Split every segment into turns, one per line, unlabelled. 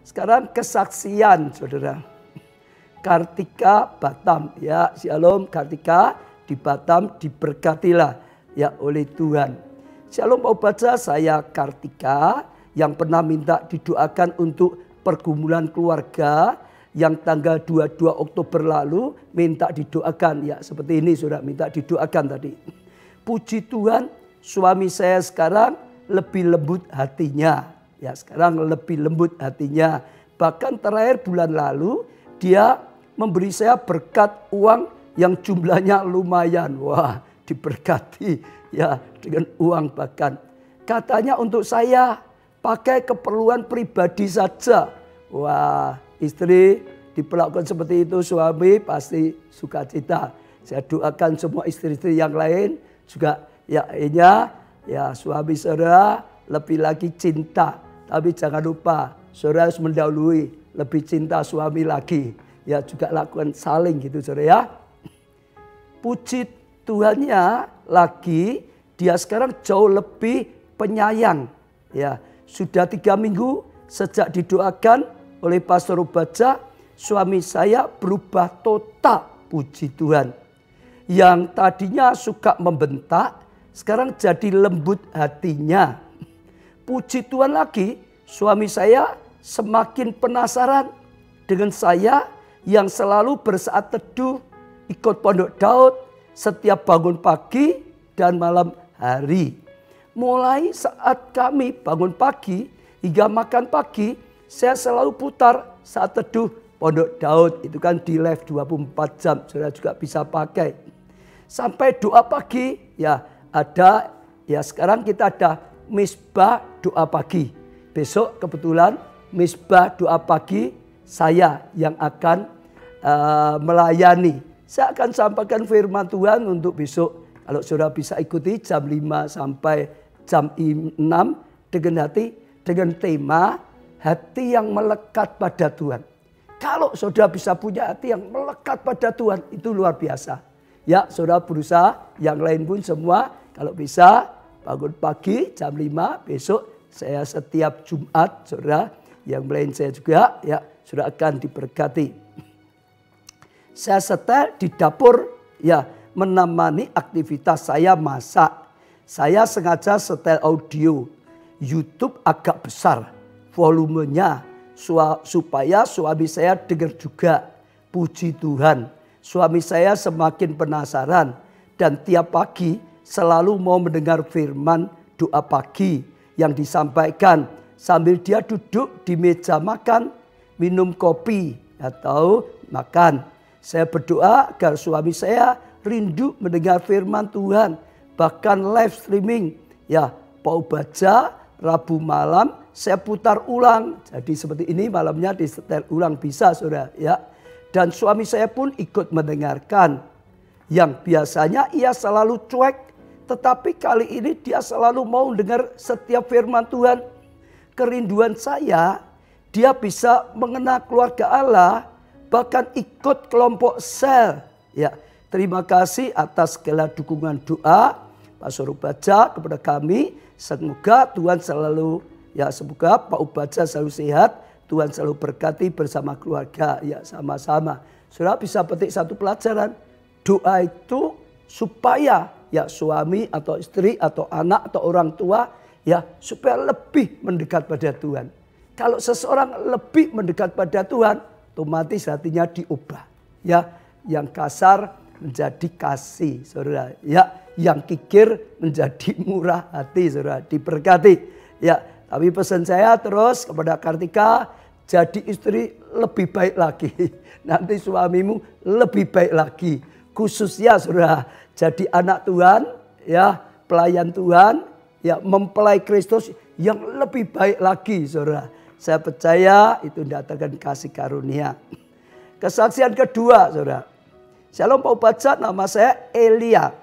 Sekarang kesaksian, saudara. Kartika Batam, ya shalom Kartika di Batam diberkatilah ya oleh Tuhan. Shalom mau baca, saya Kartika yang pernah minta didoakan untuk pergumulan keluarga yang tanggal 22 Oktober lalu minta didoakan ya seperti ini sudah minta didoakan tadi. Puji Tuhan, suami saya sekarang lebih lembut hatinya. Ya sekarang lebih lembut hatinya. Bahkan terakhir bulan lalu dia memberi saya berkat uang yang jumlahnya lumayan. Wah, diberkati ya dengan uang bahkan. Katanya untuk saya pakai keperluan pribadi saja. Wah, istri diperlakukan seperti itu, suami pasti sukacita. Saya doakan semua istri-istri yang lain juga ya suami saudara lebih lagi cinta. Tapi jangan lupa saudara harus mendahului lebih cinta suami lagi. Ya juga lakukan saling gitu saudara ya. Puji Tuhannya lagi dia sekarang jauh lebih penyayang. Ya sudah 3 minggu sejak didoakan oleh Pastor Ubaca, suami saya berubah total, puji Tuhan. Yang tadinya suka membentak, sekarang jadi lembut hatinya. Puji Tuhan lagi, suami saya semakin penasaran dengan saya yang selalu bersaat teduh, ikut pondok Daud, setiap bangun pagi dan malam hari. Mulai saat kami bangun pagi hingga makan pagi, saya selalu putar saat teduh pondok Daud. Itu kan di live 24 jam, saudara juga bisa pakai. Sampai doa pagi, ya ada, ya sekarang kita ada misbah doa pagi. Besok kebetulan misbah doa pagi saya yang akan melayani. Saya akan sampaikan firman Tuhan untuk besok. Kalau saudara bisa ikuti jam 5 sampai jam 6 dengan tema hati yang melekat pada Tuhan. Kalau saudara bisa punya hati yang melekat pada Tuhan, itu luar biasa. Ya saudara berusaha, yang lain pun semua kalau bisa bangun pagi jam 5 besok. Saya setiap Jumat saudara, yang lain saya juga ya sudah akan diberkati. Saya setel di dapur ya menemani aktivitas saya masak. Saya sengaja setel audio YouTube agak besar volumenya supaya suami saya dengar juga. Puji Tuhan, suami saya semakin penasaran dan tiap pagi selalu mau mendengar firman doa pagi yang disampaikan sambil dia duduk di meja makan, minum kopi atau makan. Saya berdoa agar suami saya rindu mendengar firman Tuhan. Bahkan live streaming ya Pak baca Rabu malam saya putar ulang. Jadi seperti ini malamnya disetel ulang bisa saudara ya. Dan suami saya pun ikut mendengarkan. Yang biasanya ia selalu cuek, tetapi kali ini dia selalu mau dengar setiap firman Tuhan. Kerinduan saya, dia bisa mengenal keluarga Allah, bahkan ikut kelompok sel. Ya, terima kasih atas segala dukungan doa Pastor Ubaca kepada kami. Semoga Tuhan selalu, ya semoga Pak Ubaca selalu sehat. Tuhan selalu berkati bersama keluarga. Ya sama-sama. Saudara bisa petik satu pelajaran. Doa itu supaya ya suami atau istri atau anak atau orang tua ya supaya lebih mendekat pada Tuhan. Kalau seseorang lebih mendekat pada Tuhan, otomatis hatinya diubah. Ya, yang kasar menjadi kasih, saudara. Ya, yang kikir menjadi murah hati, saudara. Diberkati. Ya, tapi pesan saya terus kepada Kartika, jadi istri lebih baik lagi. Nanti suamimu lebih baik lagi. Khususnya saudara, jadi anak Tuhan, ya pelayan Tuhan, ya mempelai Kristus yang lebih baik lagi saudara. Saya percaya itu datangkan kasih karunia. Kesaksian kedua saudara. Shalom Pak Baca, nama saya Elia.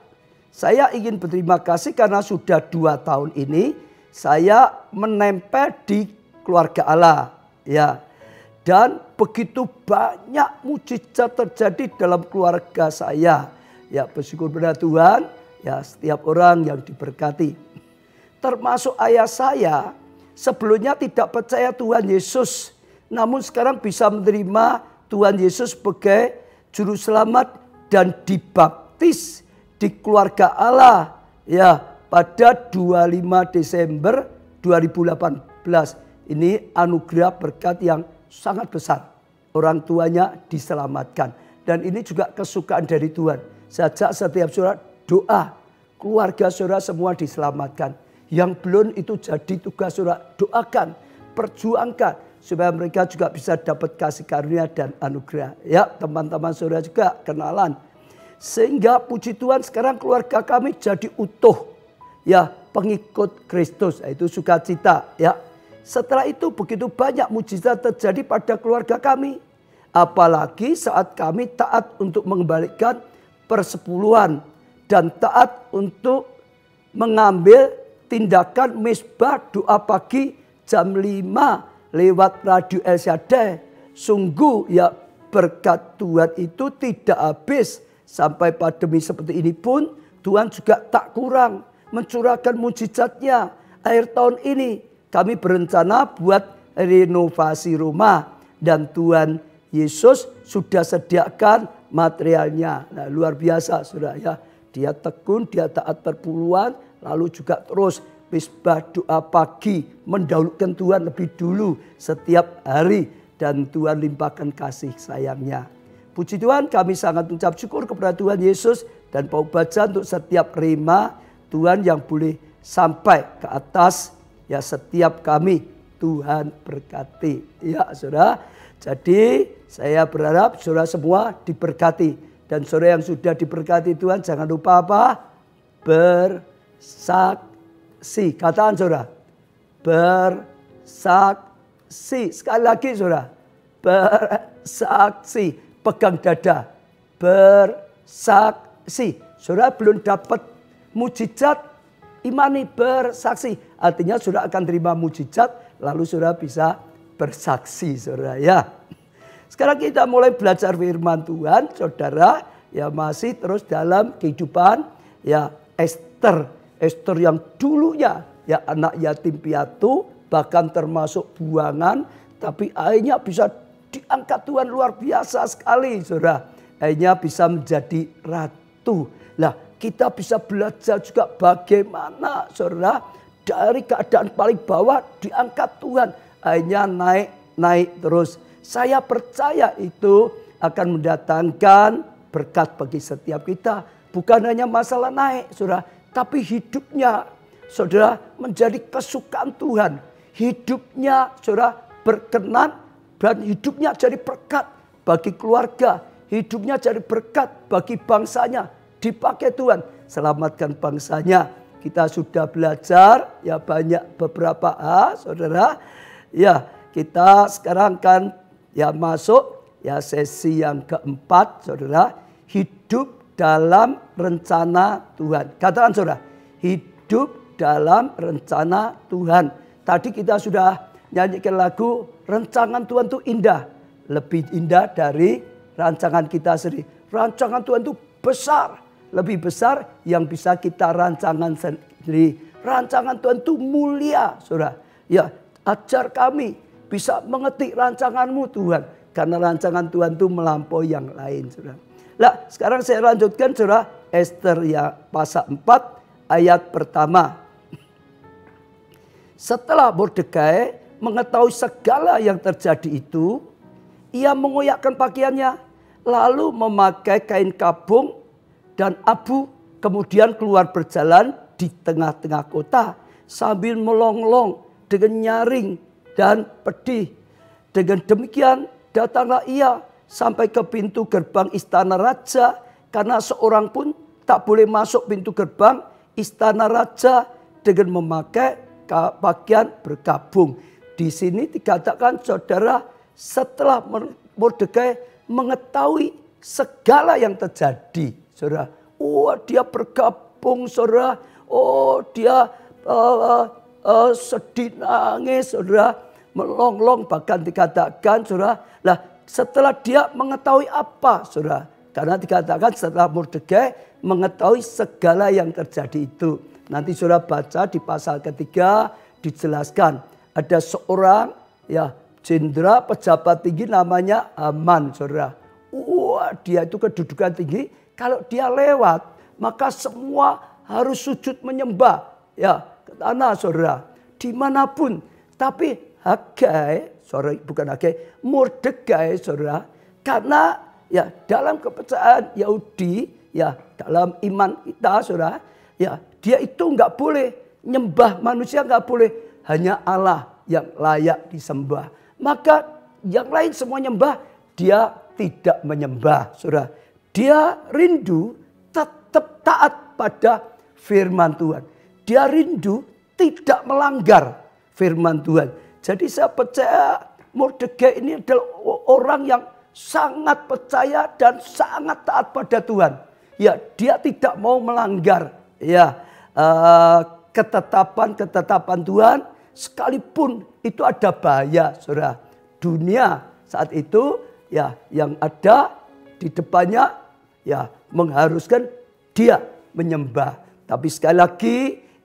Saya ingin berterima kasih karena sudah 2 tahun ini saya menempel di keluarga Allah. Ya. Dan begitu banyak mujizat terjadi dalam keluarga saya. Ya bersyukur pada Tuhan, ya setiap orang yang diberkati. Termasuk ayah saya sebelumnya tidak percaya Tuhan Yesus. namun sekarang bisa menerima Tuhan Yesus sebagai juru selamat dan dibaptis di keluarga Allah ya pada 25 Desember 2018. Ini anugerah berkat yang sangat besar. Orang tuanya diselamatkan. Dan ini juga kesukaan dari Tuhan. Sejak setiap saudara doa, keluarga saudara semua diselamatkan. Yang belum itu jadi tugas saudara, doakan, perjuangkan. Supaya mereka juga bisa dapat kasih karunia dan anugerah. Ya, teman-teman saudara juga kenalan. Sehingga puji Tuhan sekarang keluarga kami jadi utuh. Ya, pengikut Kristus. Itu sukacita. Ya. Setelah itu begitu banyak mujizat terjadi pada keluarga kami. Apalagi saat kami taat untuk mengembalikan persepuluhan. Dan taat untuk mengambil tindakan mezbah doa pagi jam 5 lewat radio El Shaddai. Sungguh ya berkat Tuhan itu tidak habis. Sampai pandemi seperti ini pun Tuhan juga tak kurang mencurahkan mujizatnya. Akhir tahun ini kami berencana buat renovasi rumah. Dan Tuhan Yesus sudah sediakan materialnya. Nah, luar biasa saudara ya. Dia tekun, dia taat perpuluhan. Lalu juga terus mezbah doa pagi. Mendahulukan Tuhan lebih dulu setiap hari. Dan Tuhan limpahkan kasih sayangnya. Puji Tuhan, kami sangat mengucap syukur kepada Tuhan Yesus. Dan Pak Baca untuk setiap rema Tuhan yang boleh sampai ke atas. Ya setiap kami Tuhan berkati. Ya saudara. Jadi saya berharap saudara semua diberkati. Dan saudara yang sudah diberkati Tuhan jangan lupa apa? Bersaksi. Katakan saudara. Bersaksi. Sekali lagi saudara. Bersaksi. Pegang dada. Bersaksi. Saudara belum dapat mujizat. Imani bersaksi. Artinya saudara akan terima mujizat. Lalu saudara bisa bersaksi saudara ya. Sekarang kita mulai belajar firman Tuhan. Saudara ya masih terus dalam kehidupan ya Esther. Esther yang dulunya ya anak yatim piatu. Bahkan termasuk buangan. Tapi akhirnya bisa diangkat Tuhan luar biasa sekali saudara. Akhirnya bisa menjadi ratu. Lah kita bisa belajar juga bagaimana saudara dari keadaan paling bawah diangkat Tuhan. Akhirnya naik terus. Saya percaya itu akan mendatangkan berkat bagi setiap kita. Bukan hanya masalah naik saudara. Tapi hidupnya saudara menjadi kesukaan Tuhan. Hidupnya saudara berkenan. Dan hidupnya jadi berkat bagi keluarga. Hidupnya jadi berkat bagi bangsanya. Dipakai Tuhan, selamatkan bangsanya. Kita sudah belajar ya banyak beberapa saudara. Ya kita sekarang kan ya masuk ya sesi yang keempat saudara. Hidup dalam rencana Tuhan. Katakan saudara, hidup dalam rencana Tuhan. Tadi kita sudah nyanyikan lagu rancangan Tuhan itu indah. Lebih indah dari rancangan kita sendiri. Rancangan Tuhan itu besar. Lebih besar yang bisa kita rancangan sendiri. Rancangan Tuhan itu mulia saudara. Ya ajar kami bisa mengerti rancanganmu Tuhan. Karena rancangan Tuhan itu melampaui yang lain saudara. Nah sekarang saya lanjutkan saudara. Esther ya pasal 4 ayat pertama. Setelah Mordekai mengetahui segala yang terjadi itu. Ia mengoyakkan pakaiannya. Lalu memakai kain kabung dan abu, kemudian keluar berjalan di tengah-tengah kota sambil melonglong dengan nyaring dan pedih. Dengan demikian datanglah ia sampai ke pintu gerbang istana raja, karena seorang pun tak boleh masuk pintu gerbang istana raja dengan memakai pakaian berkabung. Di sini dikatakan saudara setelah Mordekai mengetahui segala yang terjadi. Saudara, oh dia bergabung saudara, oh dia sedih nangis saudara, melonglong bahkan dikatakan saudara. Lah setelah dia mengetahui apa saudara? Karena dikatakan setelah Mordekai mengetahui segala yang terjadi itu. Nanti saudara baca di pasal ketiga dijelaskan ada seorang ya jenderal pejabat tinggi namanya Haman, saudara. Wah, dia itu kedudukan tinggi. Kalau dia lewat, maka semua harus sujud menyembah. Ya, ke tanah, saudara. Dimanapun. Tapi Hagai, saudara, bukan Hagai, Mordekai, saudara. Karena ya dalam kepercayaan Yahudi, ya dalam iman kita, saudara, ya dia itu nggak boleh nyembah manusia, nggak boleh, hanya Allah yang layak disembah. Maka yang lain semua nyembah, dia tidak menyembah, saudara. Dia rindu tetap taat pada firman Tuhan. Dia rindu tidak melanggar firman Tuhan. Jadi saya percaya Mordekai ini adalah orang yang sangat percaya dan sangat taat pada Tuhan. Ya, dia tidak mau melanggar ya ketetapan Tuhan, sekalipun itu ada bahaya, saudara. Dunia saat itu ya yang ada di depannya ya mengharuskan dia menyembah. Tapi sekali lagi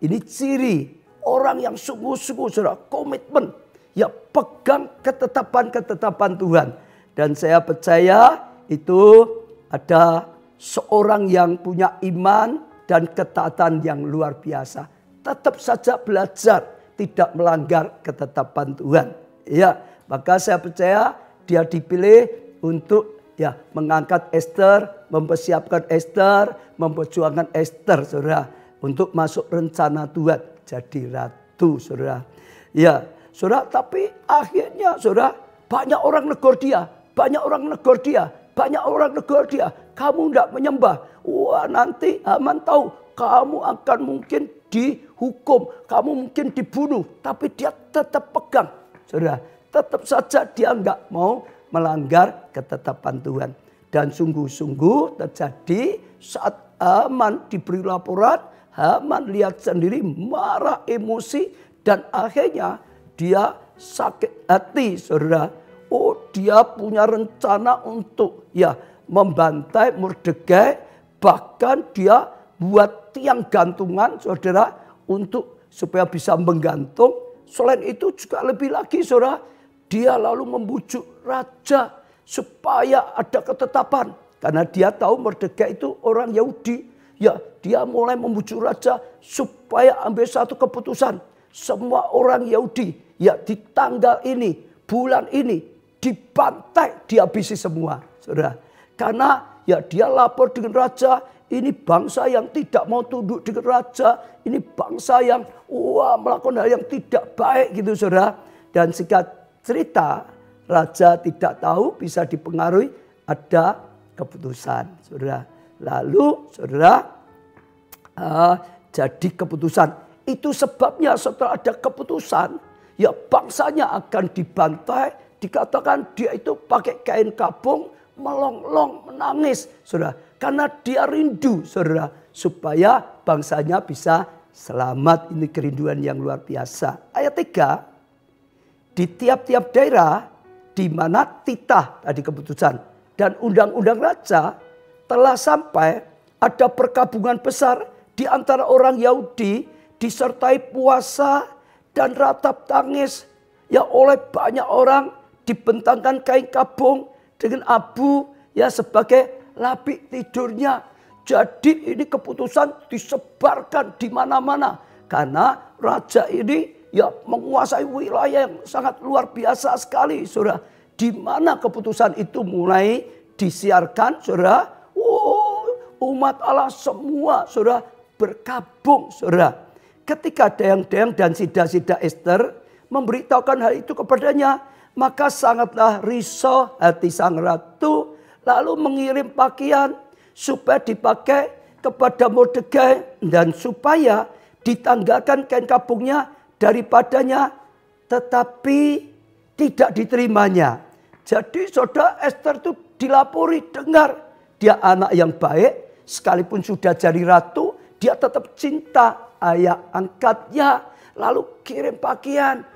ini ciri orang yang sungguh-sungguh, saudara, komitmen, ya pegang ketetapan Tuhan. Dan saya percaya itu ada seorang yang punya iman dan ketaatan yang luar biasa. Tetap saja belajar tidak melanggar ketetapan Tuhan. Ya, maka saya percaya dia dipilih untuk ya mengangkat Ester, mempersiapkan Ester, memperjuangkan Ester, saudara, untuk masuk rencana Tuhan jadi ratu, saudara. Ya, saudara, tapi akhirnya, saudara, banyak orang negur dia. Banyak orang negur dia. Banyak orang negur dia. Kamu tidak menyembah. Wah, nanti Haman tahu kamu akan mungkin dihukum. Kamu mungkin dibunuh. Tapi dia tetap pegang. Saudara, tetap saja dia nggak mau melanggar ketetapan Tuhan. Dan sungguh-sungguh terjadi saat Haman diberi laporan. Haman lihat sendiri, marah, emosi. Dan akhirnya dia sakit hati, saudara. Oh, dia punya rencana untuk ya membantai Mordekai. Bahkan dia buat tiang gantungan, saudara, untuk supaya bisa menggantung. Selain itu juga lebih lagi, saudara, dia lalu membujuk raja supaya ada ketetapan. Karena dia tahu Mordekai itu orang Yahudi. Ya, dia mulai membujuk raja supaya ambil satu keputusan. Semua orang Yahudi ya di tanggal ini, bulan ini, dibantai, dihabisi semua, saudara. Karena ya dia lapor dengan raja, ini bangsa yang tidak mau tunduk dengan raja, ini bangsa yang melakukan hal yang tidak baik gitu, saudara. Dan singkat cerita, raja tidak tahu, bisa dipengaruhi, ada keputusan, saudara. Lalu, saudara, jadi keputusan. Itu sebabnya setelah ada keputusan, ya bangsanya akan dibantai. Dikatakan dia itu pakai kain kapung, melonglong, menangis, saudara. Karena dia rindu, saudara, supaya bangsanya bisa selamat. Ini kerinduan yang luar biasa. Ayat 3, di tiap-tiap daerah di mana titah tadi keputusan dan undang-undang raja telah sampai, ada perkabungan besar di antara orang Yahudi, disertai puasa dan ratap tangis. Ya, oleh banyak orang dibentangkan kain kapung dengan abu ya sebagai lapik tidurnya. Jadi ini keputusan disebarkan di mana-mana. Karena raja ini ya menguasai wilayah yang sangat luar biasa sekali, saudara. Di mana keputusan itu mulai disiarkan, saudara. Umat Allah semua, saudara, berkabung, saudara. Ketika dayang-dayang dan sida-sida Ester memberitahukan hal itu kepadanya, maka sangatlah risau hati sang ratu, lalu mengirim pakaian supaya dipakai kepada Mordekai dan supaya ditanggalkan kain kapungnya daripadanya, tetapi tidak diterimanya. Jadi saudara, Ester itu dilapori, dengar dia anak yang baik, sekalipun sudah jadi ratu, dia tetap cinta ayah angkatnya, lalu kirim pakaian.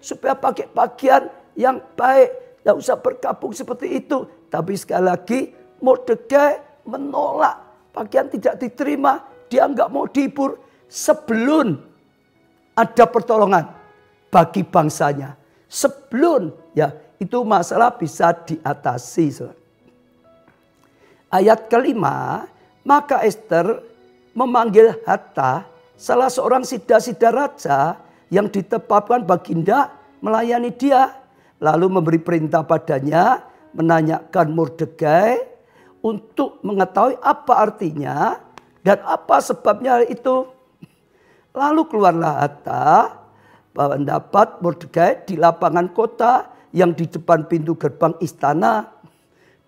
Supaya pakai pakaian yang baik. Tidak usah berkabung seperti itu. Tapi sekali lagi Mordekai menolak. Pakaian tidak diterima. Dia nggak mau dihibur sebelum ada pertolongan bagi bangsanya. sebelum ya itu masalah bisa diatasi. Saudara. Ayat kelima, maka Ester memanggil Hatta, salah seorang sida-sida raja yang ditetapkan baginda melayani dia. Lalu memberi perintah padanya menanyakan Mordekai untuk mengetahui apa artinya dan apa sebabnya itu. Lalu keluarlah Hatta mendapat Mordekai di lapangan kota yang di depan pintu gerbang istana.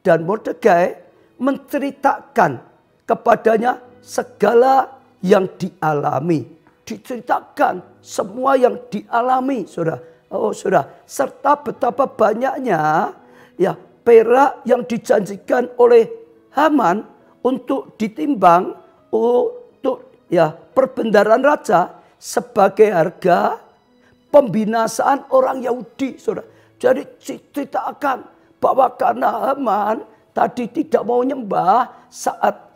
Dan Mordekai menceritakan kepadanya segala yang dialami. Diceritakan semua yang dialami, saudara. Oh, saudara. Serta betapa banyaknya ya perak yang dijanjikan oleh Haman untuk ditimbang untuk ya perbendaharaan raja sebagai harga pembinasaan orang Yahudi, saudara. Jadi ceritakan bahwa karena Haman tadi tidak mau nyembah saat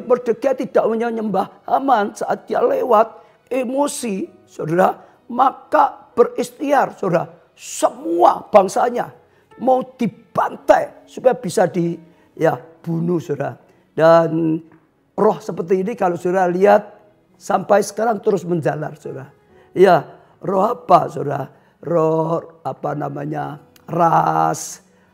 Mordekai tidak mau nyembah Haman saat dia lewat emosi, saudara, maka berikhtiar, saudara, semua bangsanya mau dibantai supaya bisa dibunuh, saudara. Dan roh seperti ini kalau saudara lihat sampai sekarang terus menjalar, saudara. Ya, roh apa, saudara? Roh apa namanya?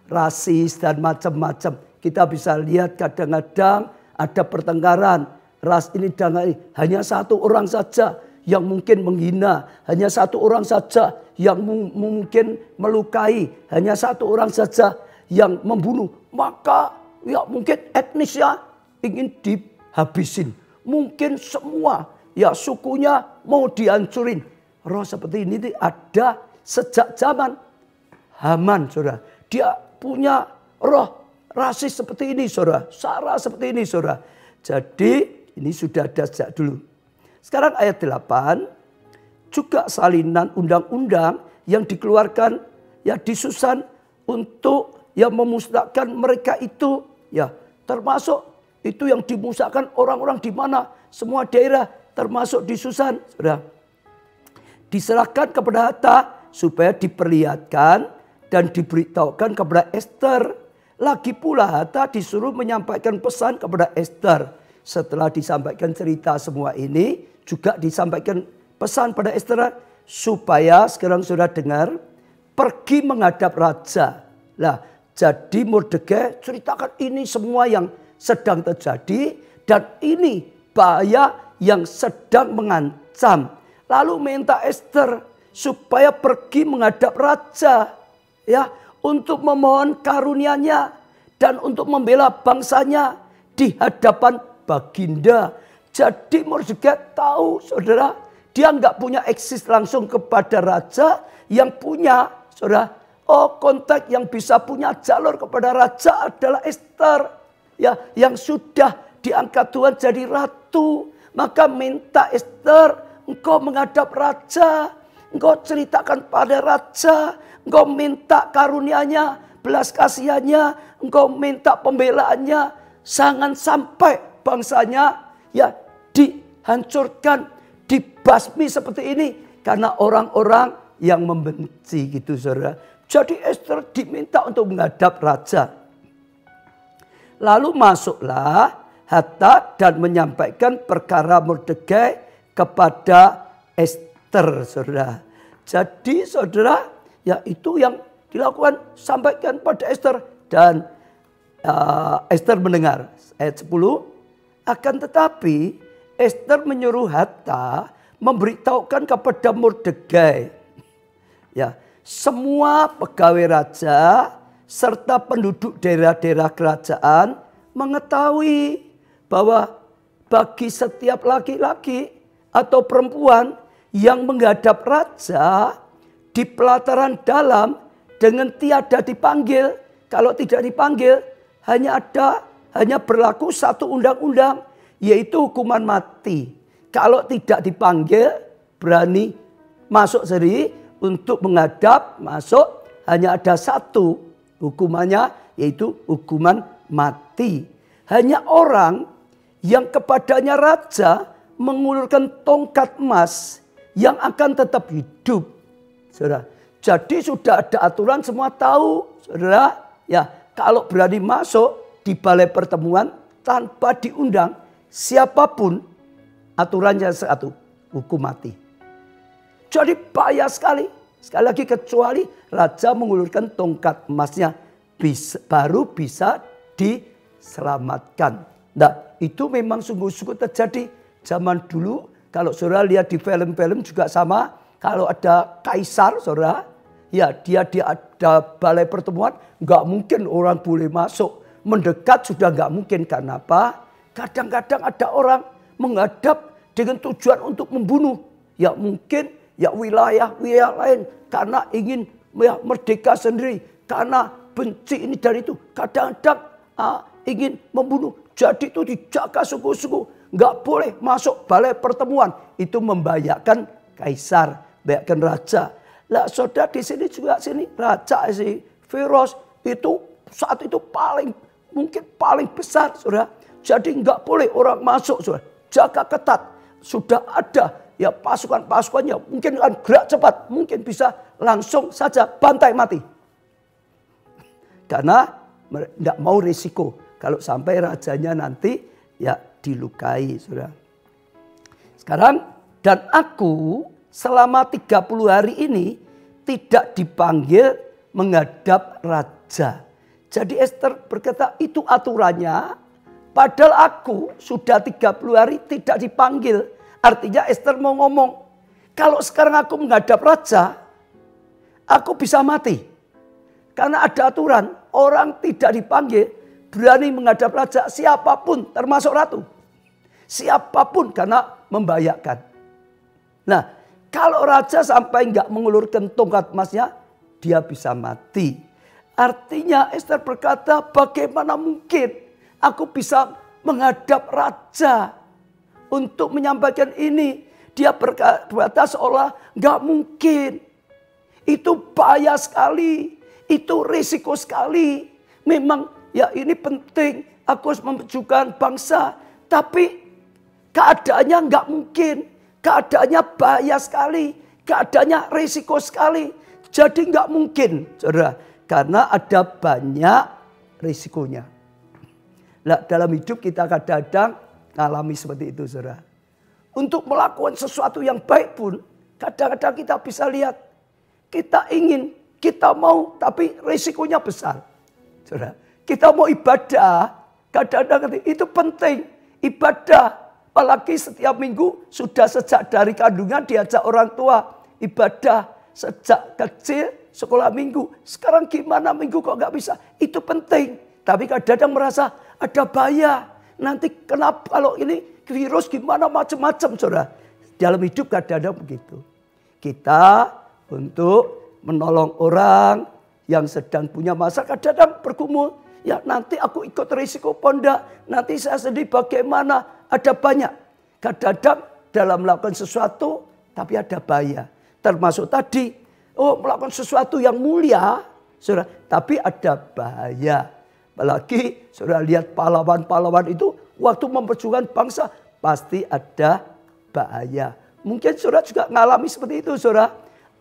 Rasis dan macam-macam. Kita bisa lihat kadang-kadang ada pertengkaran. Ras ini dan hanya satu orang saja yang mungkin menghina, hanya satu orang saja yang mungkin melukai, hanya satu orang saja yang membunuh. Maka ya mungkin etnisnya ingin dihabisin. Mungkin semua ya sukunya mau dihancurin. Roh seperti ini ada sejak zaman Haman, saudara. Dia punya roh rasis seperti ini, saudara. Sara seperti ini, saudara. Jadi ini sudah ada sejak dulu. Sekarang ayat 8, juga salinan undang-undang yang dikeluarkan ya disusun untuk ya memusnahkan mereka itu, ya termasuk itu yang dimusnahkan orang-orang di mana semua daerah termasuk disusun, saudara. Diserahkan kepada Hatta supaya diperlihatkan dan diberitahukan kepada Ester. Lagi pula Hatta disuruh menyampaikan pesan kepada Ester. Setelah disampaikan cerita semua ini, juga disampaikan pesan pada Ester supaya sekarang sudah dengar, pergi menghadap raja. Lah, jadi Mordekai ceritakan ini semua yang sedang terjadi dan ini bahaya yang sedang mengancam. Lalu minta Ester supaya pergi menghadap raja, ya, untuk memohon karunia-Nya dan untuk membela bangsanya di hadapan baginda. Jadi Mordekai tahu, saudara, dia nggak punya akses langsung kepada raja, yang punya, saudara, kontak yang bisa punya jalur kepada raja adalah Ester, ya, yang sudah diangkat Tuhan jadi ratu. Maka minta Ester, engkau menghadap raja, engkau ceritakan pada raja, engkau minta karunia-Nya, belas kasihannya, engkau minta pembelaannya, jangan sampai bangsanya ya dihancurkan, dibasmi seperti ini karena orang-orang yang membenci, gitu, saudara. Jadi Ester diminta untuk menghadap raja. Lalu masuklah Hatta dan menyampaikan perkara Mordekai kepada Ester, saudara. Jadi saudara, ya itu yang dilakukan, sampaikan pada Ester dan Ester mendengar. Ayat 10, akan tetapi Ester menyuruh Hatta memberitahukan kepada Mordekai, ya, semua pegawai raja serta penduduk daerah-daerah kerajaan mengetahui bahwa bagi setiap laki-laki atau perempuan yang menghadap raja di pelataran dalam dengan tiada dipanggil, kalau tidak dipanggil hanya berlaku satu undang-undang, yaitu hukuman mati. Kalau tidak dipanggil, berani masuk sendiri untuk menghadap, masuk, hanya ada satu hukumannya, yaitu hukuman mati. Hanya orang yang kepadanya raja mengulurkan tongkat emas yang akan tetap hidup, saudara. Jadi sudah ada aturan, semua tahu, saudara. Ya, kalau berani masuk di balai pertemuan tanpa diundang, siapapun aturannya satu, hukum mati. Jadi bahaya sekali. Sekali lagi kecuali raja mengulurkan tongkat emasnya, baru bisa diselamatkan. Nah, itu memang sungguh-sungguh terjadi zaman dulu. Kalau saudara lihat di film-film juga sama. Kalau ada kaisar, saudara, ya dia ada balai pertemuan, nggak mungkin orang boleh masuk. Mendekat sudah nggak mungkin. Karena apa? Kadang-kadang ada orang menghadap dengan tujuan untuk membunuh. Ya mungkin ya wilayah lain karena ingin ya, merdeka sendiri. Karena benci ini dari itu. Kadang-kadang ingin membunuh. Jadi itu dijaga sungguh-sungguh. Nggak boleh masuk balai pertemuan. Itu membahayakan kaisar, membahayakan raja. Lah saudara di sini juga raja si Firos itu saat itu mungkin paling besar, saudara. Jadi nggak boleh orang masuk, saudara. Jaga ketat. Sudah ada ya pasukan-pasukannya, mungkin akan gerak cepat, mungkin bisa langsung saja bantai mati. Karena tidak mau risiko. Kalau sampai rajanya nanti ya dilukai, saudara. Sekarang dan aku selama 30 hari ini tidak dipanggil menghadap raja. Jadi Ester berkata itu aturannya. Padahal aku sudah 30 hari tidak dipanggil. Artinya Ester mau ngomong. Kalau sekarang aku menghadap raja, aku bisa mati. Karena ada aturan. Orang tidak dipanggil berani menghadap raja siapapun termasuk ratu. Siapapun karena membahayakan. Nah kalau raja sampai nggak mengulurkan tongkat emasnya, dia bisa mati. Artinya Ester berkata bagaimana mungkin aku bisa menghadap raja untuk menyampaikan ini. Dia berkata seolah nggak mungkin. Itu bahaya sekali. Itu risiko sekali. Memang ya ini penting. Aku harus memajukan bangsa. Tapi keadaannya nggak mungkin. Keadaannya bahaya sekali. Keadaannya risiko sekali. Jadi nggak mungkin, saudara. Karena ada banyak risikonya. Nah, dalam hidup kita kadang-kadang mengalami seperti itu, saudara. Untuk melakukan sesuatu yang baik pun, kadang-kadang kita bisa lihat. Kita ingin, kita mau, tapi risikonya besar. Saudara. Kita mau ibadah, kadang-kadang itu penting. Ibadah, apalagi setiap minggu, sudah sejak dari kandungan diajak orang tua. Ibadah, sejak kecil, sekolah minggu. Sekarang gimana minggu kok nggak bisa? Itu penting. Tapi kadang-kadang merasa ada bahaya. Nanti kenapa kalau ini virus gimana macam-macam, saudara. Dalam hidup kadang-kadang begitu. Kita untuk menolong orang yang sedang punya masalah kadang-kadang bergumul. Ya nanti aku ikut risiko ponda. Nanti saya sendiri bagaimana. Ada banyak. Kadang-kadang dalam melakukan sesuatu tapi ada bahaya. Termasuk tadi. Melakukan sesuatu yang mulia. Saudara, tapi ada bahaya. Apalagi saudara lihat pahlawan-pahlawan itu. Waktu memperjuangkan bangsa. Pasti ada bahaya. Mungkin saudara juga mengalami seperti itu, saudara.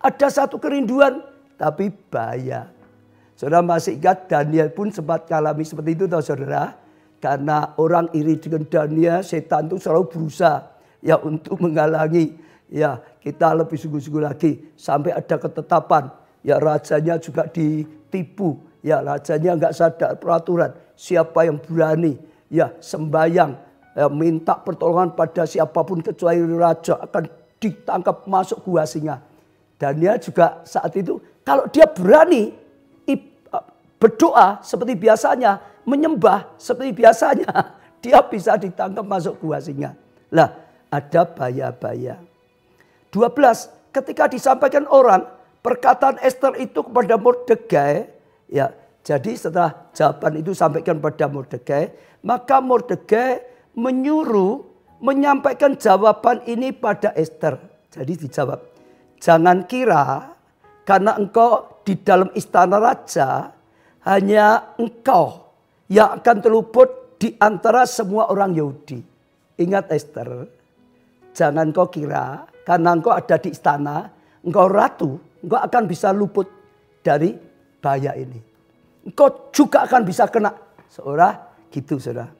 Ada satu kerinduan, tapi bahaya. Saudara masih ingat Daniel pun sempat mengalami seperti itu, tahu saudara. Karena orang iri dengan Daniel, setan itu selalu berusaha ya untuk menghalangi. Ya kita lebih sungguh-sungguh lagi. Sampai ada ketetapan. Ya rajanya juga ditipu. Ya rajanya nggak sadar peraturan. Siapa yang berani ya sembahyang. Ya, minta pertolongan pada siapapun kecuali raja akan ditangkap masuk gua singa. Daniel juga saat itu kalau dia berani berdoa seperti biasanya, menyembah seperti biasanya, dia bisa ditangkap masuk gua singa. Lah, ada bahaya-bahaya. 12, ketika disampaikan orang perkataan Ester itu kepada Mordekai, ya, jadi setelah jawaban itu sampaikan pada Mordekai, maka Mordekai menyuruh menyampaikan jawaban ini pada Ester. Jadi dijawab, jangan kira karena engkau di dalam istana raja, hanya engkau yang akan terluput di antara semua orang Yahudi. Ingat Ester, jangan kau kira karena engkau ada di istana, engkau ratu, engkau akan bisa luput dari bahaya ini. Engkau juga akan bisa kena. Seorang gitu saudara.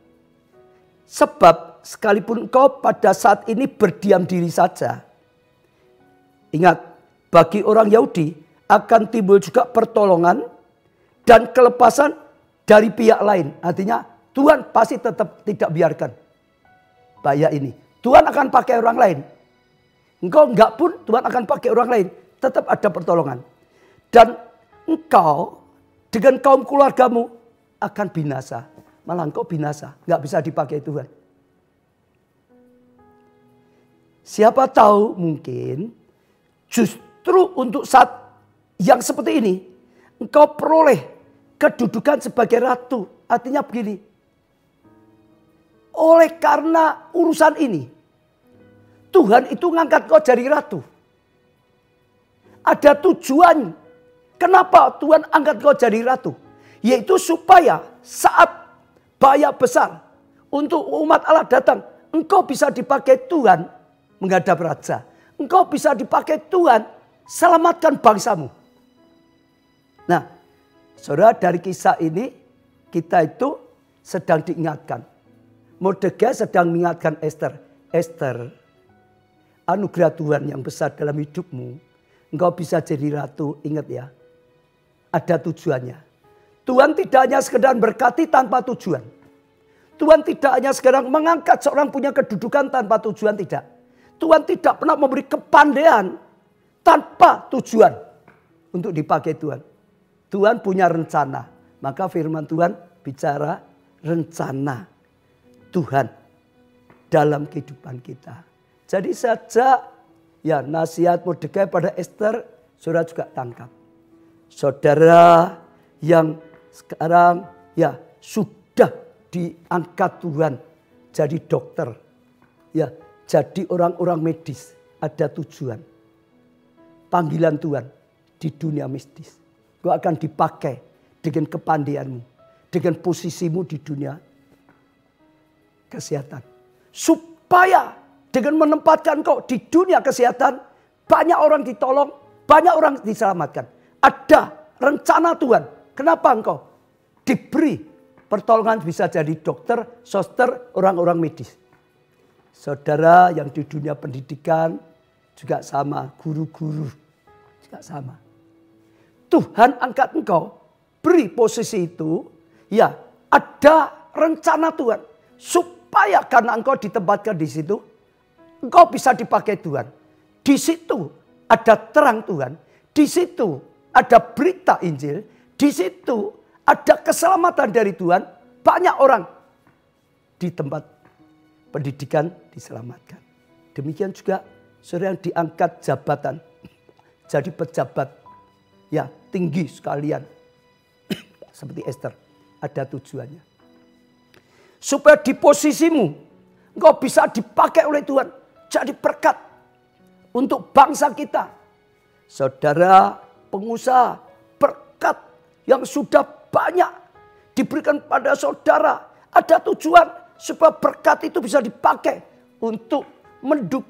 Sebab sekalipun engkau pada saat ini berdiam diri saja. Ingat, bagi orang Yahudi akan timbul juga pertolongan dan kelepasan dari pihak lain. Artinya Tuhan pasti tetap tidak biarkan bahaya ini. Tuhan akan pakai orang lain. Engkau enggak pun Tuhan akan pakai orang lain. Tetap ada pertolongan. Dan engkau dengan kaum keluargamu akan binasa. Malah engkau binasa. Enggak bisa dipakai Tuhan. Siapa tahu mungkin justru untuk saat yang seperti ini. Engkau peroleh kedudukan sebagai ratu. Artinya begini. Oleh karena urusan ini. Tuhan itu ngangkat kau jadi ratu. Ada tujuan. Kenapa Tuhan angkat kau jadi ratu? Yaitu supaya saat bahaya besar untuk umat Allah datang. Engkau bisa dipakai Tuhan menghadap raja. Engkau bisa dipakai Tuhan selamatkan bangsamu. Nah, saudara, dari kisah ini kita itu sedang diingatkan. Mordekai sedang mengingatkan Esther. Esther, anugerah Tuhan yang besar dalam hidupmu. Engkau bisa jadi ratu, ingat ya. Ada tujuannya. Tuhan tidak hanya sekedar berkati tanpa tujuan. Tuhan tidak hanya sekedar mengangkat seorang punya kedudukan tanpa tujuan, tidak. Tuhan tidak pernah memberi kepandaian tanpa tujuan untuk dipakai Tuhan. Tuhan punya rencana. Maka firman Tuhan bicara rencana Tuhan dalam kehidupan kita. Jadi saja ya nasihat Mordekai pada Esther, saudara juga tangkap. Saudara yang sekarang ya sudah diangkat Tuhan jadi dokter. Ya, jadi orang-orang medis, ada tujuan. Panggilan Tuhan di dunia mistis. Kau akan dipakai dengan kepandaianmu, dengan posisimu di dunia kesehatan. Supaya dengan menempatkan kau di dunia kesehatan, banyak orang ditolong, banyak orang diselamatkan. Ada rencana Tuhan. Kenapa engkau diberi pertolongan bisa jadi dokter, suster, orang-orang medis. Saudara yang di dunia pendidikan juga sama, guru-guru juga sama. Tuhan angkat engkau, beri posisi itu, ya ada rencana Tuhan. Supaya karena engkau ditempatkan di situ, engkau bisa dipakai Tuhan. Di situ ada terang Tuhan. Di situ ada berita Injil. Di situ ada keselamatan dari Tuhan. Banyak orang di tempat pendidikan diselamatkan. Demikian juga saudara yang diangkat jabatan. Jadi pejabat. Ya tinggi sekalian. Seperti Esther. Ada tujuannya. Supaya di posisimu engkau bisa dipakai oleh Tuhan. Jadi berkat untuk bangsa kita. Saudara pengusaha, berkat yang sudah banyak diberikan pada saudara. Ada tujuan supaya berkat itu bisa dipakai untuk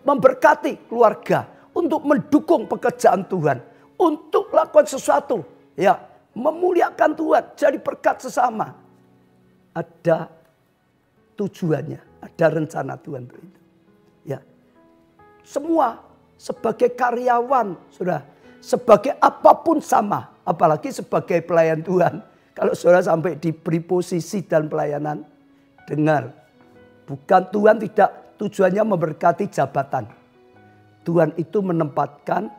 memberkati keluarga. Untuk mendukung pekerjaan Tuhan. Untuk lakukan sesuatu. Ya, memuliakan Tuhan. Jadi berkat sesama. Ada tujuannya. Ada rencana Tuhan untuk itu. Ya. Semua sebagai karyawan, saudara. Sebagai apapun sama. Apalagi sebagai pelayan Tuhan. Kalau saudara sampai diberi posisi dan pelayanan. Dengar. Bukan Tuhan tidak tujuannya memberkati jabatan. Tuhan itu menempatkan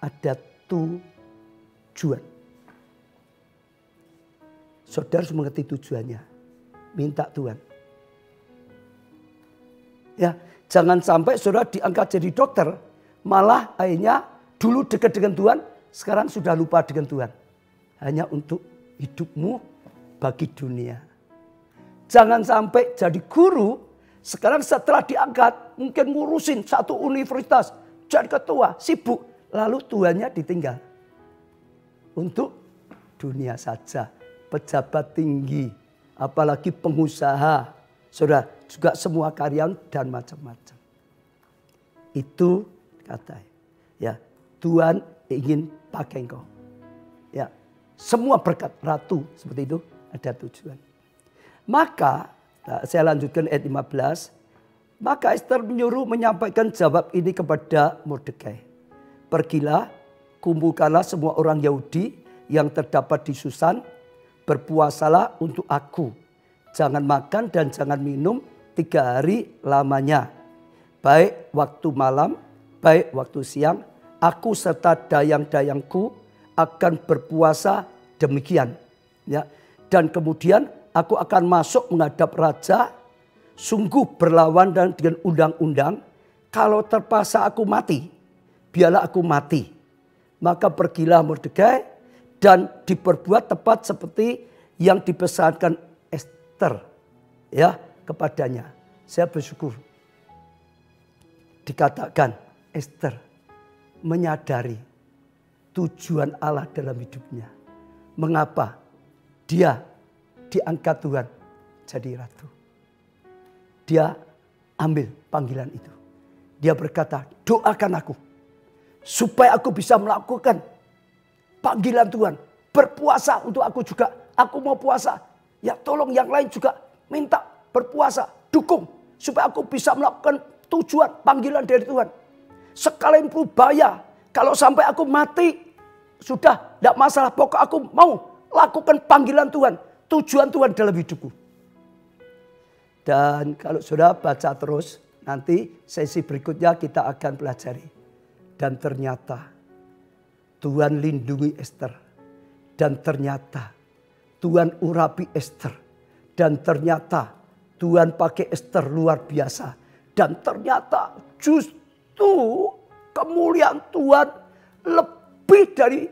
ada tujuan. Saudara harus mengerti tujuannya. Minta Tuhan. Ya, jangan sampai saudara diangkat jadi dokter. Malah akhirnya dulu dekat dengan Tuhan. Sekarang sudah lupa dengan Tuhan. Hanya untuk hidupmu bagi dunia. Jangan sampai jadi guru. Sekarang setelah diangkat. Mungkin ngurusin satu universitas. Jadi ketua. Sibuk. Lalu Tuhannya ditinggal. Untuk dunia saja. Pejabat tinggi. Apalagi pengusaha. Saudara juga semua karyawan dan macam-macam. Itu katanya. Ya, Tuhan ingin pakai engkau. Ya, semua berkat ratu seperti itu ada tujuan. Maka saya lanjutkan ayat 15. Maka Ester menyuruh menyampaikan jawab ini kepada Mordekai. Pergilah, kumpulkanlah semua orang Yahudi yang terdapat di Susan, berpuasalah untuk aku. Jangan makan dan jangan minum 3 hari lamanya. Baik waktu malam, baik waktu siang, aku serta dayang-dayangku akan berpuasa demikian. Ya. Dan kemudian aku akan masuk menghadap raja, sungguh berlawan dan dengan undang-undang. Kalau terpaksa aku mati, biarlah aku mati. Maka pergilah Mordekai dan diperbuat tepat seperti yang dipesankan Ester ya kepadanya. Saya bersyukur dikatakan Ester menyadari tujuan Allah dalam hidupnya. Mengapa dia diangkat Tuhan jadi ratu. Dia ambil panggilan itu. Dia berkata, doakan aku supaya aku bisa melakukan panggilan Tuhan. Berpuasa untuk aku juga. Aku mau puasa. Ya tolong yang lain juga minta berpuasa. Dukung supaya aku bisa melakukan tujuan panggilan dari Tuhan. Sekalipun bahaya. Kalau sampai aku mati. Sudah tidak masalah. Pokok aku mau lakukan panggilan Tuhan. Tujuan Tuhan dalam hidupku. Dan kalau sudah baca terus. Nanti sesi berikutnya kita akan pelajari. Dan ternyata Tuhan lindungi Ester. Dan ternyata Tuhan urapi Ester. Dan ternyata Tuhan pakai Ester luar biasa. Dan ternyata justru kemuliaan Tuhan lebih dari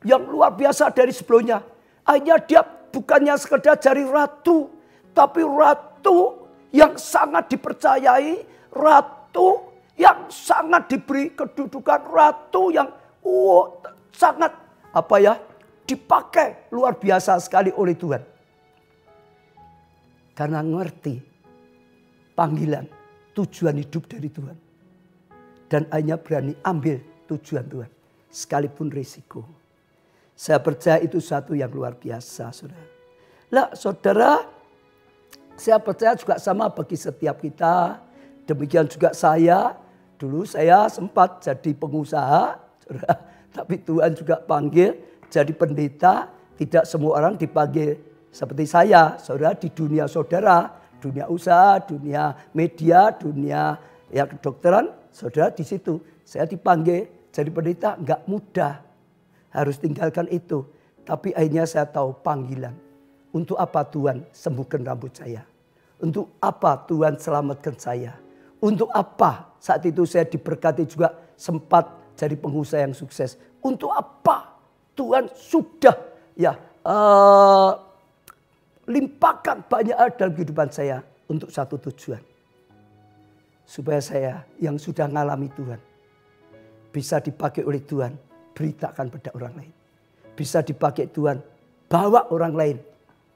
yang luar biasa dari sebelumnya. Akhirnya dia bukannya sekedar jadi ratu. Tapi ratu yang sangat dipercayai. Ratu yang sangat diberi kedudukan, ratu yang sangat dipakai luar biasa sekali oleh Tuhan. Karena ngerti panggilan, tujuan hidup dari Tuhan. Dan hanya berani ambil tujuan Tuhan. Sekalipun risiko. Saya percaya itu satu yang luar biasa, saudara. Lah saudara, saya percaya juga sama bagi setiap kita. Demikian juga saya. Dulu saya sempat jadi pengusaha, saudara. Tapi Tuhan juga panggil jadi pendeta. Tidak semua orang dipanggil seperti saya, saudara, di dunia saudara, dunia usaha, dunia media, dunia ya kedokteran, saudara di situ. Saya dipanggil jadi pendeta, enggak mudah. Harus tinggalkan itu. Tapi akhirnya saya tahu panggilan. Untuk apa Tuhan sembuhkan rambut saya? Untuk apa Tuhan selamatkan saya? Untuk apa saat itu saya diberkati juga sempat jadi pengusaha yang sukses? Untuk apa Tuhan sudah limpahkan banyak hal dalam kehidupan saya untuk satu tujuan. Supaya saya yang sudah mengalami Tuhan bisa dipakai oleh Tuhan, beritakan pada orang lain. Bisa dipakai Tuhan, bawa orang lain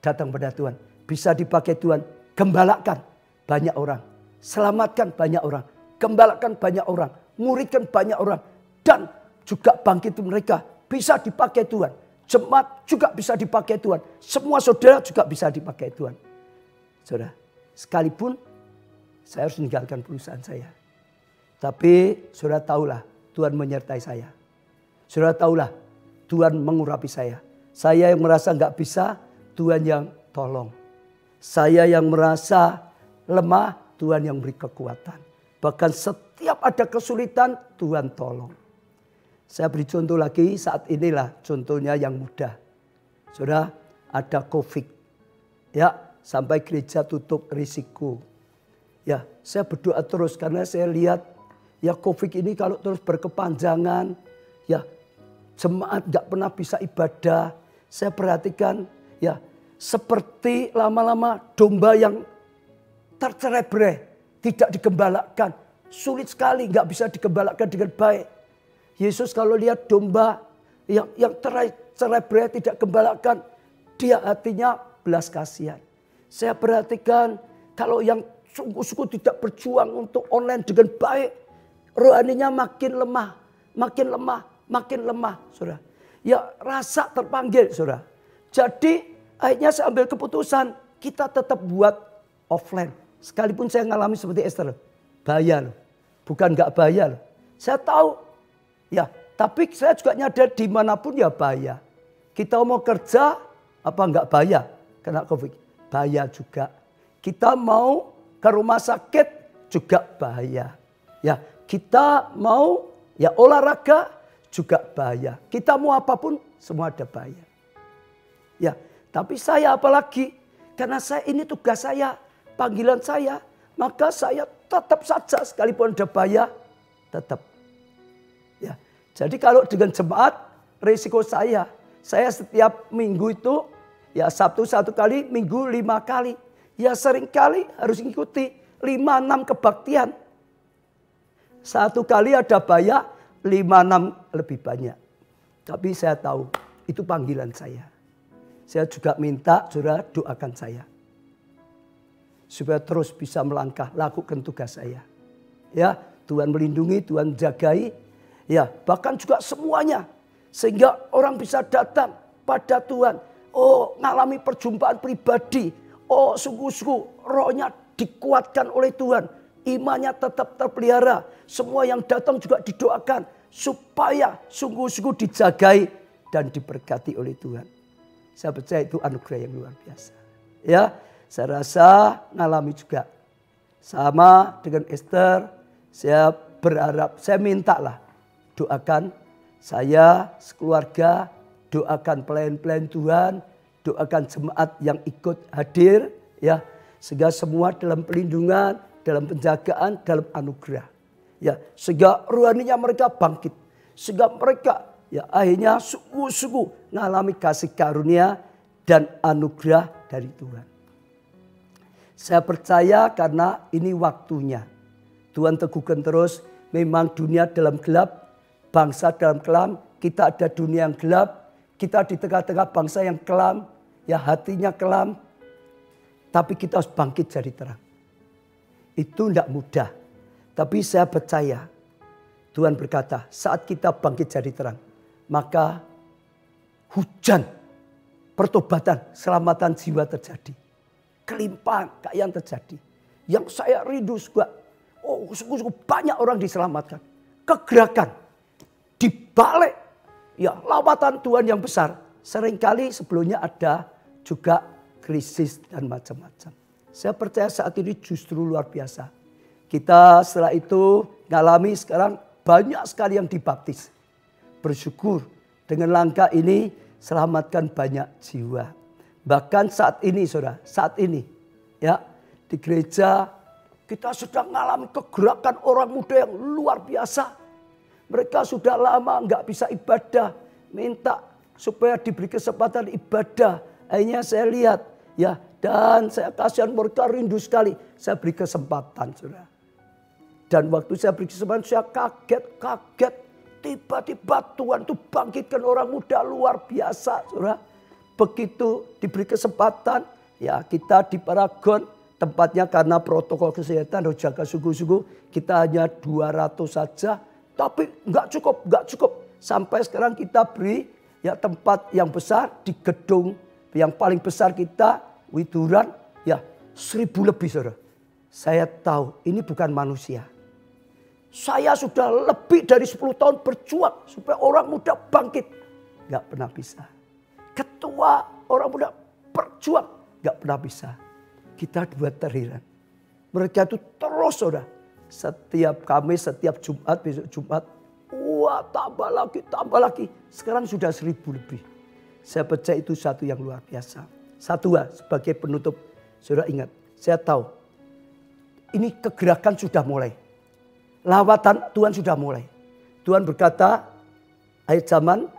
datang pada Tuhan. Bisa dipakai Tuhan, gembalakan banyak orang. Selamatkan banyak orang, gembalakan banyak orang, muridkan banyak orang. Dan juga bangkit mereka bisa dipakai Tuhan. Jemaat juga bisa dipakai Tuhan. Semua saudara juga bisa dipakai Tuhan. Saudara, sekalipun saya harus meninggalkan perusahaan saya. Tapi saudara tahulah Tuhan menyertai saya. Saudara tahulah Tuhan mengurapi saya. Saya yang merasa nggak bisa, Tuhan yang tolong. Saya yang merasa lemah, Tuhan yang beri kekuatan. Bahkan setiap ada kesulitan, Tuhan tolong. Saya beri contoh lagi saat inilah contohnya yang mudah. Saudara, ada COVID. Ya, sampai gereja tutup risiko. Ya, saya berdoa terus karena saya lihat ya COVID ini kalau terus berkepanjangan, ya jemaat gak pernah bisa ibadah. Saya perhatikan ya seperti lama-lama domba yang tercerai-berai, tidak digembalakan. Sulit sekali gak bisa digembalakan dengan baik. Yesus kalau lihat domba yang tercerai-berai tidak gembalakan, dia hatinya belas kasihan. Saya perhatikan kalau yang sungguh-sungguh tidak berjuang untuk online dengan baik, rohaninya makin lemah, makin lemah. makin lemah, saudara. Ya rasa terpanggil, saudara. Jadi akhirnya saya ambil keputusan, kita tetap buat offline. Sekalipun saya ngalami seperti Esther, bahaya loh. Bukan nggak bahaya loh. Saya tahu, ya. Tapi saya juga nyadar dimanapun ya bahaya. Kita mau kerja, apa nggak bahaya kena COVID? Bahaya juga. Kita mau ke rumah sakit juga bahaya. Ya, kita mau ya olahraga juga bahaya. Kita mau apapun semua ada bahaya. Ya, tapi saya apalagi karena saya ini tugas saya, panggilan saya, maka saya tetap saja sekalipun ada bahaya tetap. Ya, jadi kalau dengan jemaat risiko saya setiap minggu itu ya Sabtu 1 kali, Minggu 5 kali. Ya sering kali harus ikuti 5-6 kebaktian. 1 kali ada bahaya, 5-6 lebih banyak. Tapi saya tahu itu panggilan saya. Saya juga minta saudara doakan saya. Supaya terus bisa melangkah, lakukan tugas saya. Ya, Tuhan melindungi, Tuhan jagai. Ya, bahkan juga semuanya. Sehingga orang bisa datang pada Tuhan. Oh, ngalami perjumpaan pribadi. Oh, sungguh-sungguh rohnya dikuatkan oleh Tuhan. Imannya tetap terpelihara. Semua yang datang juga didoakan. Supaya sungguh-sungguh dijagai dan diberkati oleh Tuhan. Saya percaya itu anugerah yang luar biasa. Ya, saya rasa ngalami juga. Sama dengan Esther, saya berharap, saya mintalah doakan saya sekeluarga, doakan pelayan-pelayan Tuhan, doakan jemaat yang ikut hadir, ya, sehingga semua dalam pelindungan, dalam penjagaan, dalam anugerah, ya, sehingga rohaninya mereka bangkit, sehingga mereka, ya, akhirnya sungguh-sungguh mengalami kasih karunia dan anugerah dari Tuhan. Saya percaya karena ini waktunya. Tuhan teguhkan terus, memang dunia dalam gelap, bangsa dalam kelam, kita ada dunia yang gelap, kita di tengah-tengah bangsa yang kelam, ya hatinya kelam, tapi kita harus bangkit jadi terang. Itu tidak mudah, tapi saya percaya Tuhan berkata saat kita bangkit jadi terang, maka hujan pertobatan, selamatan jiwa terjadi. Kelimpahan kekayaan terjadi. Yang saya rindu juga, oh sungguh-sungguh banyak orang diselamatkan. Kegerakan di balik ya lawatan Tuhan yang besar. Seringkali sebelumnya ada juga krisis dan macam-macam. Saya percaya saat ini justru luar biasa. Kita setelah itu ngalami sekarang banyak sekali yang dibaptis. Bersyukur dengan langkah ini selamatkan banyak jiwa. Bahkan saat ini saudara, saat ini ya di gereja kita sedang mengalami kegerakan orang muda yang luar biasa. Mereka sudah lama nggak bisa ibadah, minta supaya diberi kesempatan ibadah. Akhirnya saya lihat ya, dan saya kasihan mereka rindu sekali. Saya beri kesempatan saudara. Dan waktu saya beri kesempatan saya kaget. Tiba-tiba Tuhan itu bangkitkan orang muda luar biasa saudara. Begitu diberi kesempatan ya kita di Paragon. Tempatnya karena protokol kesehatan harus jaga sungguh-sungguh. Kita hanya 200 saja. Tapi nggak cukup. Sampai sekarang kita beri ya tempat yang besar di gedung yang paling besar kita, Widuran, ya 1000 lebih saudara. Saya tahu ini bukan manusia. Saya sudah lebih dari 10 tahun berjuang supaya orang muda bangkit. Nggak pernah bisa. Ketua orang muda berjuang, nggak pernah bisa. Kita buat terheran. Mereka itu terus saudara. Setiap Kamis, setiap Jumat, besok Jumat. Wah tambah lagi. Sekarang sudah 1000 lebih. Saya percaya itu satu yang luar biasa. Satu sebagai penutup. Saudara ingat, saya tahu. Ini kegerakan sudah mulai. Lawatan Tuhan sudah mulai. Tuhan berkata, akhir zaman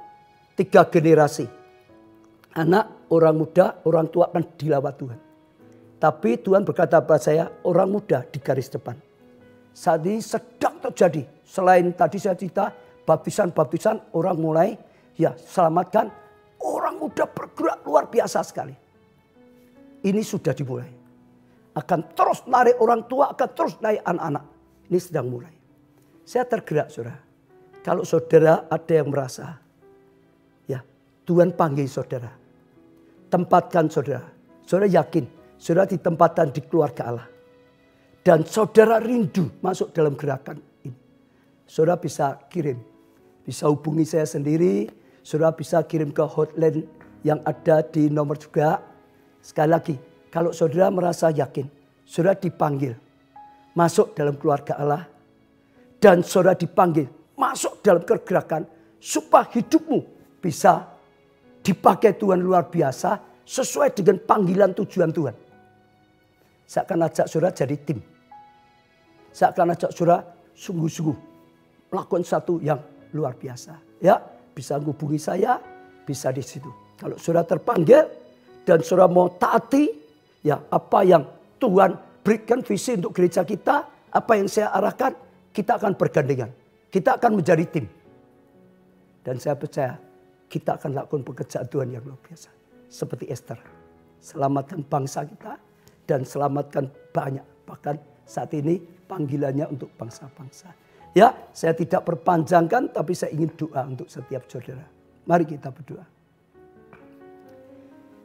3 generasi. Anak, orang muda, orang tua akan dilawat Tuhan. Tapi Tuhan berkata kepada saya, orang muda di garis depan. Saat ini sedang terjadi. Selain tadi saya cerita, baptisan-baptisan orang mulai ya selamatkan. Orang muda bergerak luar biasa sekali. Ini sudah dimulai. Akan terus narik orang tua, akan terus naik anak-anak. Ini sedang mulai. Saya tergerak saudara. kalau saudara ada yang merasa, ya Tuhan panggil saudara, tempatkan saudara. Saudara yakin, saudara ditempatkan di keluarga Allah. Dan saudara rindu masuk dalam gerakan ini. Saudara bisa kirim, bisa hubungi saya sendiri. Saudara bisa kirim ke hotline yang ada di nomor juga. Sekali lagi, kalau saudara merasa yakin, saudara dipanggil masuk dalam keluarga Allah. Dan saudara dipanggil masuk dalam kegerakan supaya hidupmu bisa dipakai Tuhan luar biasa sesuai dengan panggilan tujuan Tuhan. Saya akan ajak saudara jadi tim. Saya akan ajak saudara sungguh-sungguh melakukan satu yang luar biasa. Ya, bisa hubungi saya, bisa di situ. Kalau saudara terpanggil dan saudara mau taati, ya apa yang Tuhan berikan visi untuk gereja kita, apa yang saya arahkan, kita akan bergandengan. Kita akan menjadi tim. Dan saya percaya kita akan lakukan pekerjaan Tuhan yang luar biasa. Seperti Esther. Selamatkan bangsa kita dan selamatkan banyak. Bahkan saat ini panggilannya untuk bangsa-bangsa. Ya, saya tidak perpanjangkan tapi saya ingin doa untuk setiap saudara. Mari kita berdoa.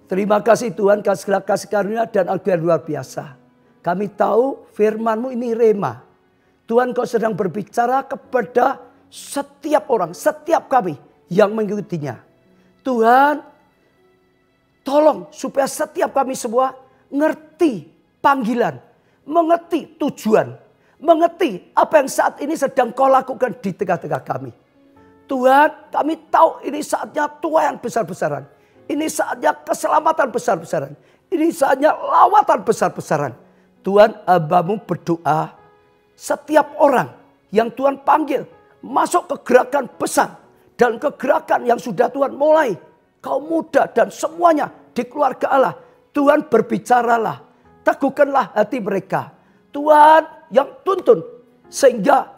Terima kasih Tuhan, segala kasih karunia dan anugerah luar biasa. Kami tahu firman-Mu ini rema. Tuhan, Kau sedang berbicara kepada setiap orang, setiap kami yang mengikutinya. Tuhan, tolong supaya setiap kami semua ngerti panggilan, mengerti tujuan, mengerti apa yang saat ini sedang Kau lakukan di tengah-tengah kami. Tuhan, kami tahu ini saatnya tuaian besar-besaran. Ini saatnya keselamatan besar-besaran. Ini saatnya lawatan besar-besaran. Tuhan, hamba-Mu berdoa setiap orang yang Tuhan panggil masuk ke gerakan besar. Dan ke gerakan yang sudah Tuhan mulai. Kaum muda dan semuanya di keluarga Allah. Tuhan berbicaralah. Teguhkanlah hati mereka. Tuhan yang tuntun. Sehingga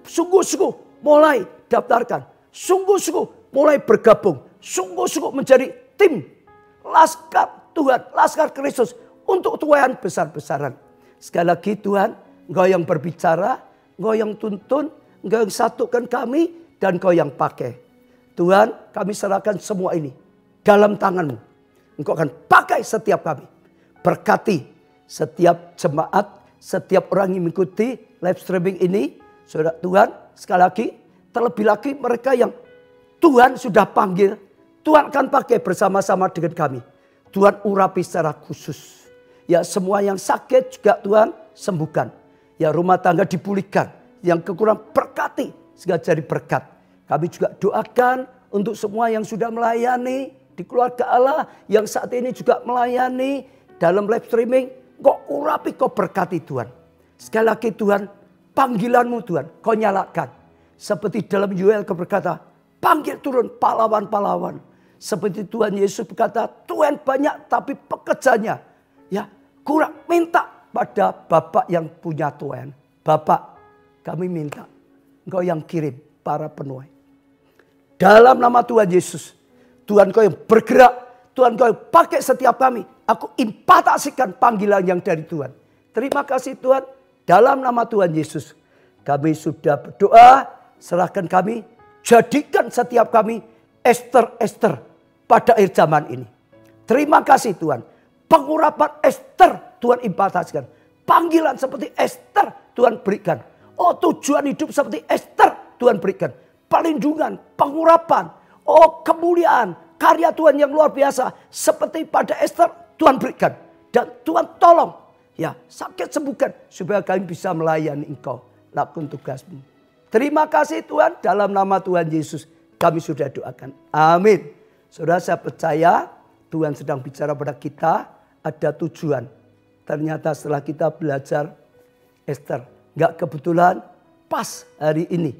sungguh-sungguh mulai daftarkan. Sungguh-sungguh mulai bergabung. Sungguh-sungguh menjadi tim. Laskar Tuhan. Laskar Kristus. Untuk tuaian besar-besaran. Sekali lagi Tuhan. Engkau yang berbicara, Engkau yang tuntun, Engkau yang satukan kami, dan Engkau yang pakai. Tuhan, kami serahkan semua ini dalam tangan-Mu. Engkau akan pakai setiap kami. Berkati setiap jemaat, setiap orang yang mengikuti live streaming ini. Saudara Tuhan, sekali lagi, terlebih lagi mereka yang Tuhan sudah panggil, Tuhan akan pakai bersama-sama dengan kami. Tuhan urapi secara khusus. Ya semua yang sakit juga Tuhan sembuhkan. Ya rumah tangga dipulihkan. Yang kekurangan berkati. Segala jadi berkat. Kami juga doakan untuk semua yang sudah melayani di keluarga Allah. Yang saat ini juga melayani dalam live streaming. Kau urapi, Kau berkati Tuhan. Sekali lagi Tuhan, panggilan-Mu Tuhan, Kau nyalakan. Seperti dalam Yoel Kau berkata, panggil turun pahlawan-pahlawan. Seperti Tuhan Yesus berkata, Tuhan banyak tapi pekerjanya ya kurang. Minta pada Bapak yang punya Tuhan. Bapak, kami minta Engkau yang kirim para penuai. Dalam nama Tuhan Yesus. Tuhan Kau yang bergerak. Tuhan Kau yang pakai setiap kami. Aku impartasikan panggilan yang dari Tuhan. Terima kasih Tuhan. Dalam nama Tuhan Yesus. Kami sudah berdoa. Serahkan kami. Jadikan setiap kami Esther-Esther pada akhir zaman ini. Terima kasih Tuhan. Pengurapan Esther Tuhan impartasikan. Panggilan seperti Esther Tuhan berikan. Oh tujuan hidup seperti Esther Tuhan berikan. Perlindungan, pengurapan. Oh kemuliaan, karya Tuhan yang luar biasa. Seperti pada Esther Tuhan berikan. Dan Tuhan tolong. Ya sakit sembuhkan. Supaya kami bisa melayani Engkau. Lakukan tugasmu. Terima kasih Tuhan. Dalam nama Tuhan Yesus kami sudah doakan. Amin. Saudara, saya percaya Tuhan sedang bicara pada kita. Ada tujuan. Ternyata setelah kita belajar Esther. Gak kebetulan pas hari ini.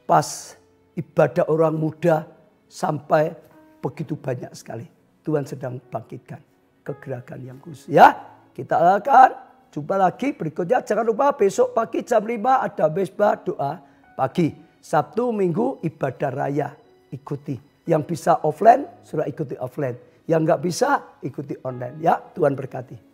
Pas ibadah orang muda sampai begitu banyak sekali. Tuhan sedang bangkitkan kegerakan yang khusus. Ya, kita akan jumpa lagi berikutnya. Jangan lupa besok pagi jam 5 ada mesbah doa pagi. Sabtu, Minggu ibadah raya. Ikuti. Yang bisa offline sudah ikuti offline. Yang nggak bisa ikuti online. Ya, Tuhan berkati.